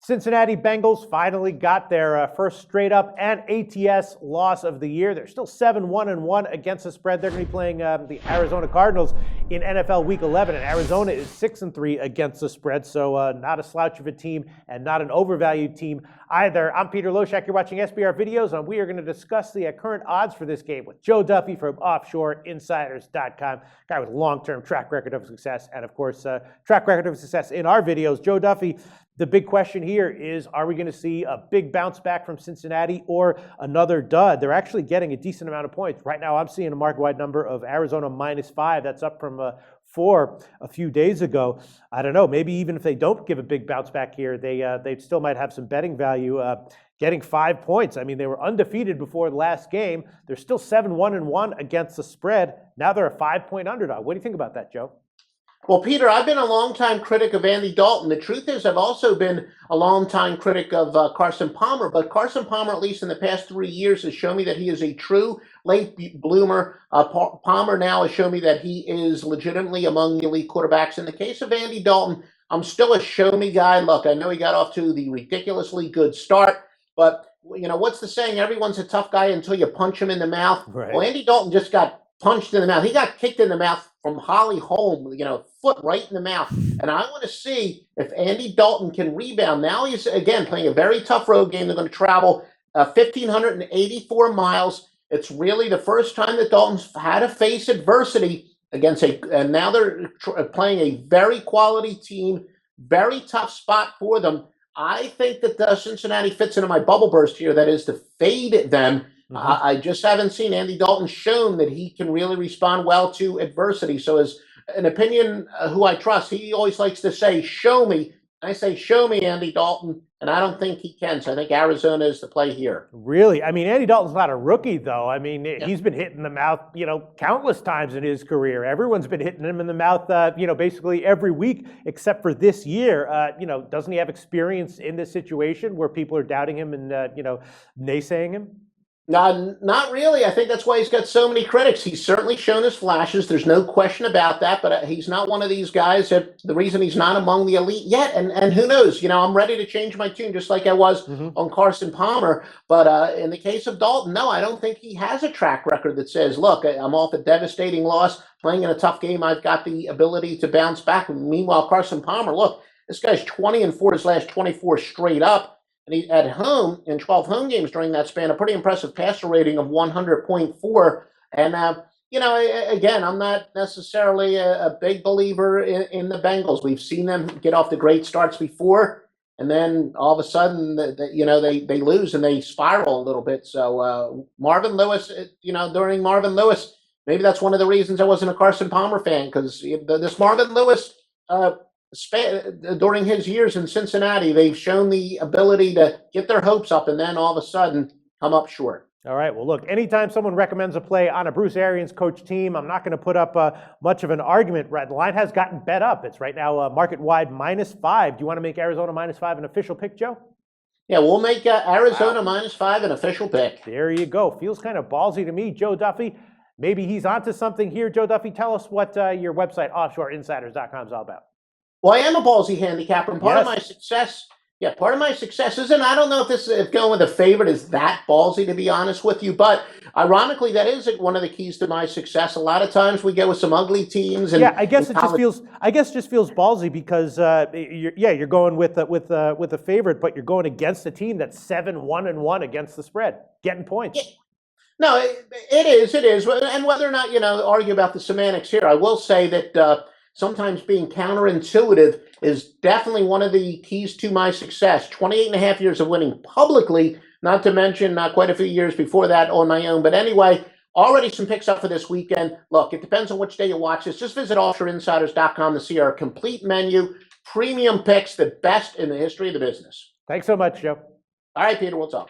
Cincinnati Bengals finally got their first straight-up and ATS loss of the year. They're still 7-1-1 against the spread. They're going to be playing the Arizona Cardinals in NFL Week 11, and Arizona is 6-3 against the spread, so not a slouch of a team and not an overvalued team either. I'm Peter Loshak. You're watching SBR Videos, and we are going to discuss the current odds for this game with Joe Duffy from usually-formidable, guy with a long-term track record of success, and of course, track record of success in our videos. Joe Duffy, the big question here is, are we going to see a big bounce back from Cincinnati or another dud? They're actually getting a decent amount of points. Right now, I'm seeing a market-wide number of Arizona -5. That's up from 4 a few days ago. I don't know. Maybe even if they don't give a big bounce back here, they still might have some betting value. Getting 5 points. I mean, they were undefeated before the last game. They're still 7-1-1 against the spread. Now they're a 5-point underdog. What do you think about that, Joe? Well, Peter, I've been a longtime critic of Andy Dalton. The truth is, I've also been a longtime critic of Carson Palmer. But Carson Palmer, at least in the past 3 years, has shown me that he is a true late bloomer. Palmer now has shown me that he is legitimately among the elite quarterbacks. In the case of Andy Dalton, I'm still a show-me guy. Look, I know he got off to the ridiculously good start, but you know what's the saying? Everyone's a tough guy until you punch him in the mouth. Right. Well, Andy Dalton just got punched in the mouth. He got kicked in the mouth from Holly Holm, foot right in the mouth. And I want to see if Andy Dalton can rebound. Now he's, again, playing a very tough road game. They're going to travel 1,584 miles. It's really the first time that Dalton's had to face adversity against and now they're playing a very quality team, very tough spot for them. I think that Cincinnati fits into my bubble burst here, that is to fade them. I just haven't seen Andy Dalton shown that he can really respond well to adversity. So as an opinion, who I trust, he always likes to say, show me. I say, show me Andy Dalton, and I don't think he can. So I think Arizona is the play here. Really? I mean, Andy Dalton's not a rookie, though. I mean, he's been hit in the mouth, countless times in his career. Everyone's been hitting him in the mouth, basically every week except for this year. Doesn't he have experience in this situation where people are doubting him and, naysaying him? Not really. I think that's why he's got so many critics. He's certainly shown his flashes. There's no question about that, but he's not one of these guys that the reason he's not among the elite yet. And who knows, I'm ready to change my tune just like I was on Carson Palmer. But in the case of Dalton, no, I don't think he has a track record that says, look, I'm off a devastating loss, playing in a tough game. I've got the ability to bounce back. Meanwhile, Carson Palmer, look, this guy's 20-4 his last 24 straight up. And he at home in 12 home games during that span, a pretty impressive passer rating of 100.4. And, again, I'm not necessarily a big believer in the Bengals. We've seen them get off to great starts before, and then all of a sudden, they lose and they spiral a little bit. So Marvin Lewis, during Marvin Lewis, maybe that's one of the reasons I wasn't a Carson Palmer fan, because this Marvin Lewis during his years in Cincinnati, they've shown the ability to get their hopes up and then all of a sudden come up short. All right. Well, look, anytime someone recommends a play on a Bruce Arians coach team, I'm not going to put up much of an argument. Right? The line has gotten bet up. It's right now market-wide -5. Do you want to make Arizona -5 an official pick, Joe? Yeah, we'll make Arizona -5 an official pick. There you go. Feels kind of ballsy to me. Joe Duffy, maybe he's onto something here. Joe Duffy, tell us what your website, usually-formidable.com, is all about. Well, I am a ballsy handicapper, and part of my success isn't, I don't know if going with a favorite is that ballsy, to be honest with you, but ironically, that is one of the keys to my success. A lot of times we go with some ugly teams. And I guess it just feels ballsy because you're going with a favorite, but you're going against a team that's 7-1-1 against the spread, getting points. Yeah. No, it is, and whether or not argue about the semantics here, I will say that. Sometimes being counterintuitive is definitely one of the keys to my success. 28 and a half years of winning publicly, not to mention quite a few years before that on my own. But anyway, already some picks up for this weekend. Look, it depends on which day you watch this. Just visit offshoreinsiders.com to see our complete menu, premium picks, the best in the history of the business. Thanks so much, Joe. All right, Peter, we'll talk.